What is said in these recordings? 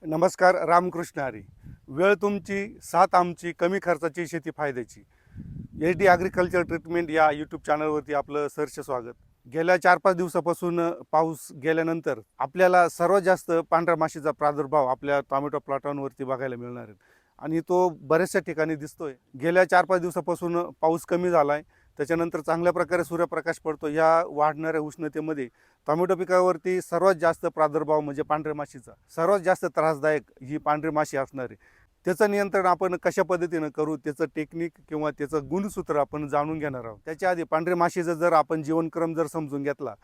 नमस्कार. रामकृष्ण हरी. वेळ तुमची, साथ आमची, कमी खर्चाची, शेती फायद्याची. एच डी ॲग्रिकल्चर ट्रीटमेंट या यूट्यूब चॅनलवरती आपलं सहर्ष स्वागत. गेल्या 4-5 दिवसापासून पाऊस गेल्यानंतर आपल्याला सर्वात जास्त पांढऱ्या माशीचा प्रादुर्भाव आपल्या टोमॅटो प्लॉटांवरती बघायला मिळणार आहे आणि तो बऱ्याचशा ठिकाणी दिसतोय. गेल्या 4-5 दिवसापासून पाऊस कमी झाला आहे, त्याच्यानंतर चांगल्या प्रकारे सूर्यप्रकाश पडतो. या वाढणाऱ्या उष्णतेमध्ये टोमॅटो पिकावरती सर्वात जास्त प्रादुर्भाव म्हणजे पांढऱ्या माशीचा, सर्वात जास्त त्रासदायक ही पांढरी माशी असणार आहे. त्याचं नियंत्रण आपण कशा पद्धतीनं करू, त्याचं टेक्निक किंवा त्याचं गुणसूत्र आपण जाणून घेणार आहोत. त्याच्या आधी पांढऱ्या माशीचा जर आपण जीवनक्रम जर समजून घेतला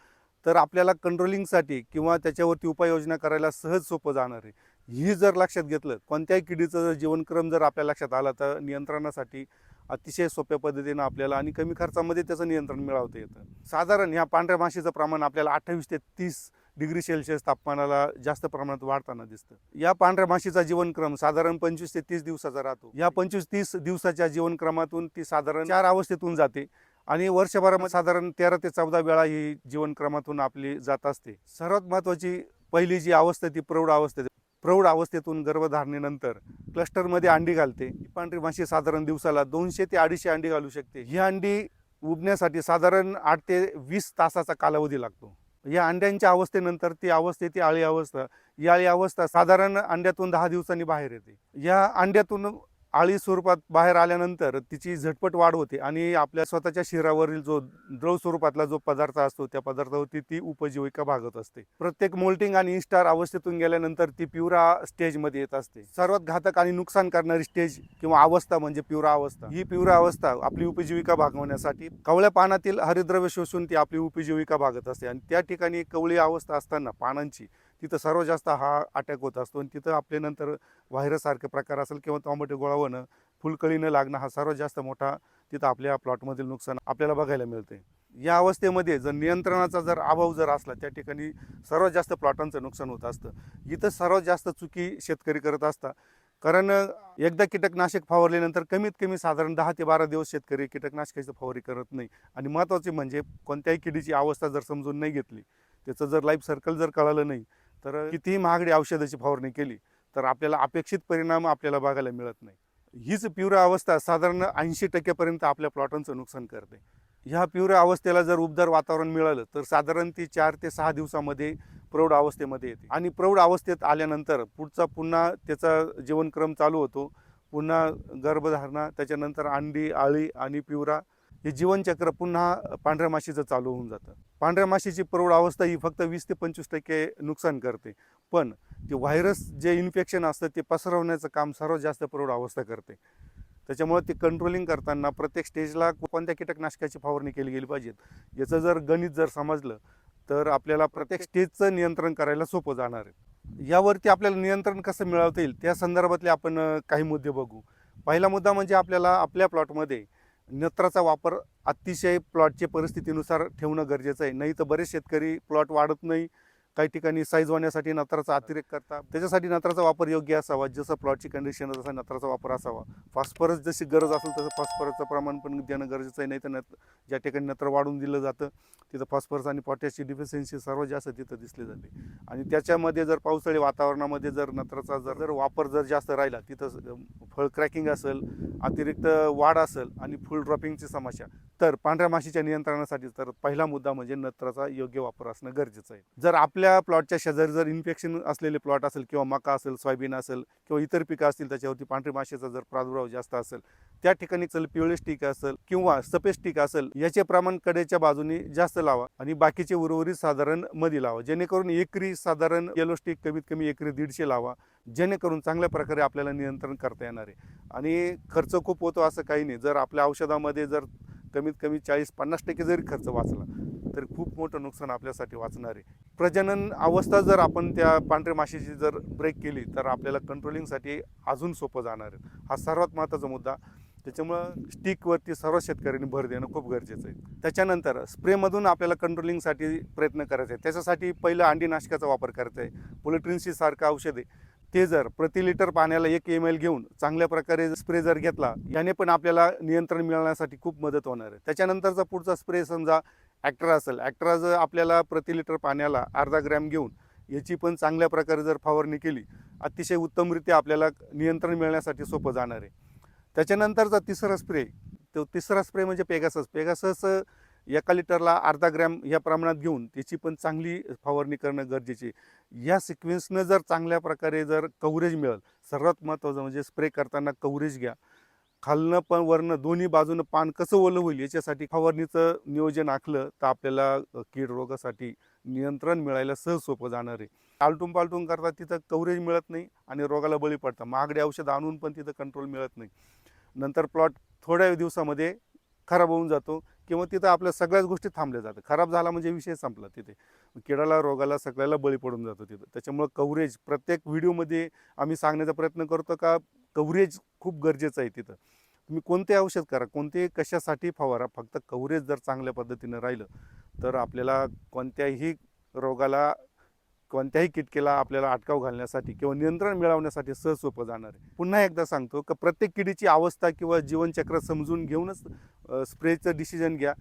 तर आपल्याला कंट्रोलिंगसाठी किंवा त्याच्यावरती उपाययोजना करायला सहज सोपं जाणार आहे. ही जर लक्षात घेतलं, कोणत्याही किडीचं जर जीवनक्रम जर आपल्या लक्षात आला तर नियंत्रणासाठी अतिशय सोप्या पद्धतीनं आपल्याला आणि कमी खर्चामध्ये त्याचं नियंत्रण मिळवता येतं. साधारण ह्या पांढऱ्या माशीचं प्रमाण आपल्याला 28 ते 30 डिग्री सेल्सिअस तापमानाला जास्त प्रमाणात वाढताना दिसतं. या पांढऱ्या माशीचा जीवनक्रम साधारण 25 ते 30 दिवसाचा राहतो. या 25-30 दिवसाच्या जीवनक्रमातून ती साधारण 4 अवस्थेतून जाते आणि वर्षभरामध्ये साधारण 13 ते 14 वेळा ही जीवनक्रमातून आपली जात असते. सर्वात महत्त्वाची पहिली जी अवस्था ती प्रौढ अवस्था. प्रौढ अवस्थेतून गर्भधारणेनंतर क्लस्टरमध्ये अंडी घालते. ही पांढरी माशी साधारण दिवसाला 200 ते 250 अंडी घालू शकते. ही अंडी उबण्यासाठी साधारण 8 ते 20 तासाचा कालावधी लागतो. या अंड्यांच्या अवस्थेनंतर ती अळी अवस्था. ही अळी अवस्था साधारण अंड्यातून 10 दिवसांनी बाहेर येते. या अंड्यातून अळी स्वरूपात बाहेर आल्यानंतर तिची झटपट वाढ होते आणि आपल्या स्वतःच्या शरीरावरील जो द्रव स्वरूपातला जो पदार्थ असतो त्या पदार्थावरती ती उपजीविका भागत असते. प्रत्येक मोल्टिंग आणि इन्स्टार अवस्थेतून गेल्यानंतर ती पिवरा स्टेजमध्ये येत असते. सर्वात घातक आणि नुकसान करणारी स्टेज किंवा अवस्था म्हणजे पिवरा अवस्था. ही पिवरा अवस्था आपली उपजीविका भागवण्यासाठी कवळ्या पानातील हरितद्रव्य शोषून ती आपली उपजीविका भागत असते आणि त्या ठिकाणी कवळी अवस्था असताना पानांची तिथं सर्वात जास्त हा अटॅक होत असतो आणि तिथं आपले नंतर व्हायरससारखे प्रकार असेल किंवा टोमॅटो गोळा होणं, फुलकळी न लागणं हा सर्वात जास्त मोठा तिथं आपल्या प्लॉटमधील नुकसान आपल्याला बघायला मिळते. या अवस्थेमध्ये जर नियंत्रणाचा जर अभाव जर असला त्या ठिकाणी सर्वात जास्त प्लॉटांचं नुकसान होत असतं. इथं सर्वात जास्त चुकी शेतकरी करत असतात, कारण एकदा कीटकनाशक फवारल्यानंतर कमीत कमी साधारण 10 ते 12 दिवस शेतकरी कीटकनाशकाची फवारणी करत नाही. आणि महत्त्वाचे म्हणजे कोणत्याही किडीची अवस्था जर समजून नाही घेतली, त्याचं जर लाईफ सर्कल जर कळालं नाही तर कितीही महागडी औषधाची फवारणी केली तर आपल्याला अपेक्षित परिणाम आपल्याला बघायला मिळत नाही. हीच पिवरा अवस्था साधारण 80% आपल्या प्लॉटांचं नुकसान करते. ह्या पिवऱ्या अवस्थेला जर उबदार वातावरण मिळालं तर साधारण ती 4 ते 6 दिवसामध्ये प्रौढ अवस्थेमध्ये येते आणि प्रौढ अवस्थेत आल्यानंतर पुन्हा त्याचा जीवनक्रम चालू होतो. पुन्हा गर्भधारणा, त्याच्यानंतर अंडी, अळी आणि पिवरा हे जीवनचक्र पुन्हा पांढऱ्या माशीचं चालू होऊन जातं. पांढऱ्या माशीची प्रौढ अवस्था ही फक्त 20 ते 25% नुकसान करते, पण ते व्हायरस जे इन्फेक्शन असतं ते पसरवण्याचं काम सर्वात जास्त प्रौढ अवस्था करते. त्याच्यामुळे ते कंट्रोलिंग करताना प्रत्येक स्टेजला कोणत्या कीटकनाशकाची फवारणी केली गेली पाहिजे याचं जर गणित जर समजलं तर आपल्याला प्रत्येक स्टेजचं नियंत्रण करायला सोपं जाणार आहे. यावरती आपल्याला नियंत्रण कसं मिळवता येईल त्या संदर्भातले आपण काही मुद्दे बघू. पहिला मुद्दा म्हणजे आपल्याला आपल्या प्लॉटमध्ये नत्राचा वापर अतिशय प्लॉटच्या परिस्थितीनुसार ठेवणं गरजेचं आहे. नाही तर बरेच शेतकरी प्लॉट वाढत नाही, काही ठिकाणी साईज होण्यासाठी नत्राचा अतिरेक करतात. त्याच्यासाठी नत्राचा वापर योग्य असावा, जसं प्लॉटची कंडिशन तसा नत्राचा वापर असावा. फॉस्फरस जशी गरज असेल तसं फॉस्फरसचं प्रमाण पण देणं गरजेचं आहे. नाही तर ज्या ठिकाणी नत्र वाढून दिलं जातं तिथं फॉस्फरस आणि पोटॅशची डिफिशियन्सी सर्वात जास्त तिथं दिसली जाते. आणि त्याच्यामध्ये जर पावसाळी वातावरणामध्ये जर नत्राचा जर वापर जर जास्त राहिला तिथं फळ क्रॅकिंग असेल, अतिरिक्त वाढ असेल आणि फुल ड्रॉपिंगची समस्या, तर पांढऱ्या माशीच्या नियंत्रणासाठी तर पहिला मुद्दा म्हणजे नत्राचा योग्य वापर असणं गरजेचं आहे. जर आपल्या प्लॉटच्या शेजारी जर इन्फेक्शन असलेले प्लॉट असेल किंवा मका असेल, सोयाबीन असेल किंवा इतर पिकं असतील त्याच्यावरती पांढरी माशीचा जर प्रादुर्भाव जास्त असेल त्या ठिकाणी पिवळे स्टिक असेल किंवा सफेद स्टिक असेल याचे प्रमाण कडेच्या बाजूने जास्त लावा आणि बाकीचे उर्वरित साधारण मध्ये लावा, जेणेकरून एकरी साधारण येलो स्टिक कमीत कमी एकरी 150 लावा, जेणेकरून चांगल्या प्रकारे आपल्याला नियंत्रण करता येणार आहे. आणि खर्च खूप होतो असं काही नाही. जर आपल्या औषधामध्ये जर कमीत कमी 40-50% जरी खर्च वाचला तर खूप मोठं नुकसान आपल्यासाठी वाचणार आहे. प्रजनन अवस्था जर आपण त्या पांढऱ्या माशीची जर ब्रेक केली तर आपल्याला कंट्रोलिंगसाठी अजून सोपं जाणार आहे. हा सर्वात महत्त्वाचा मुद्दा. त्याच्यामुळं स्टिकवरती सर्व शेतकऱ्यांनी भर देणं खूप गरजेचं आहे. त्याच्यानंतर स्प्रेमधून आपल्याला कंट्रोलिंगसाठी प्रयत्न करायचा आहे. त्याच्यासाठी पहिलं अंडीनाशकाचा वापर करायचा आहे. पोलिट्रिन्सी सारखं औषध आहे ते जर प्रति लिटर पाण्याला 1 ml घेऊन चांगल्या प्रकारे स्प्रे जर घेतला याने पण आपल्याला नियंत्रण मिळवण्यासाठी खूप मदत होणार आहे. त्याच्यानंतरचा पुढचा स्प्रे समजा ॲक्ट्रा असेल, ॲक्ट्रा जर आपल्याला प्रति लिटर पाण्याला अर्धा ग्रॅम घेऊन याची पण चांगल्या प्रकारे जर फवारणी केली अतिशय उत्तमरित्या आपल्याला नियंत्रण मिळण्यासाठी सोपं जाणार आहे. त्याच्यानंतरचा तिसरा स्प्रे, तो तिसरा स्प्रे म्हणजे पेगासस. पेगासस एका लिटरला अर्धा ग्रॅम या प्रमाणात घेऊन त्याची पण चांगली फवारणी करणं गरजेचे. या सिक्वेन्सनं जर चांगल्या प्रकारे जर कव्हरेज मिळेल, सर्वात महत्त्वाचं म्हणजे स्प्रे करताना कव्हरेज घ्या. खालनं पण वरनं दोन्ही बाजूनं पान कसं ओलं होईल याच्यासाठी फवारणीचं नियोजन आखलं तर आपल्याला कीड रोगासाठी नियंत्रण मिळायला सहज सोपं जाणार आहे. आलटून पालटून करतात तिथं कव्हरेज मिळत नाही आणि रोगाला बळी पडतात. महागडे औषध आणून पण तिथं कंट्रोल मिळत नाही. नंतर प्लॉट थोड्या दिवसामध्ये खराब होऊन जातो किंवा तिथं आपल्या सगळ्याच गोष्टी थांबल्या जातात. खराब झाला म्हणजे विषय संपला. तिथे किडाला रोगाला सगळ्याला बळी पडून जातो तिथं. त्याच्यामुळं कव्हरेज प्रत्येक व्हिडिओमध्ये आम्ही सांगण्याचा प्रयत्न करतो का कव्हरेज खूप गरजेचं आहे. तिथं तुम्ही कोणते औषध करा, कोणते कशासाठी फवारा, फक्त कव्हरेज जर चांगल्या पद्धतीनं राहिलं तर आपल्याला कोणत्याही रोगाला, कोणत्याही किटकेला आपल्याला अटकाव घालण्यासाठी किंवा नियंत्रण मिळवण्यासाठी सहज सोपं जाणार आहे. पुन्हा एकदा सांगतो की प्रत्येक किडीची अवस्था किंवा जीवनचक्र समजून घेऊनच स्प्रेचं डिसिजन घ्या.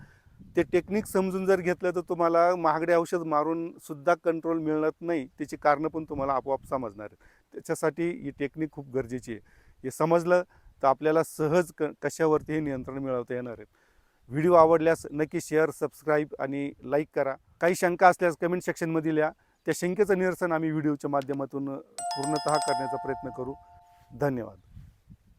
ते टेक्निक समजून जर घेतलं तर तुम्हाला महागडे औषध मारून सुद्धा कंट्रोल मिळत नाही. त्याची कारणं पण तुम्हाला आपोआप समजणार आहेत. त्याच्यासाठी ही टेक्निक खूप गरजेची आहे. हे समजलं तर आपल्याला सहज कशावरतीही नियंत्रण मिळवता येणार आहे. व्हिडिओ आवडल्यास नक्की शेअर, सबस्क्राईब आणि लाईक करा. काही शंका असल्यास कमेंट सेक्शनमध्ये लिहा. त्या शंकेचं निरसन आम्ही व्हिडिओच्या माध्यमातून पूर्णतः करण्याचा प्रयत्न करू. धन्यवाद.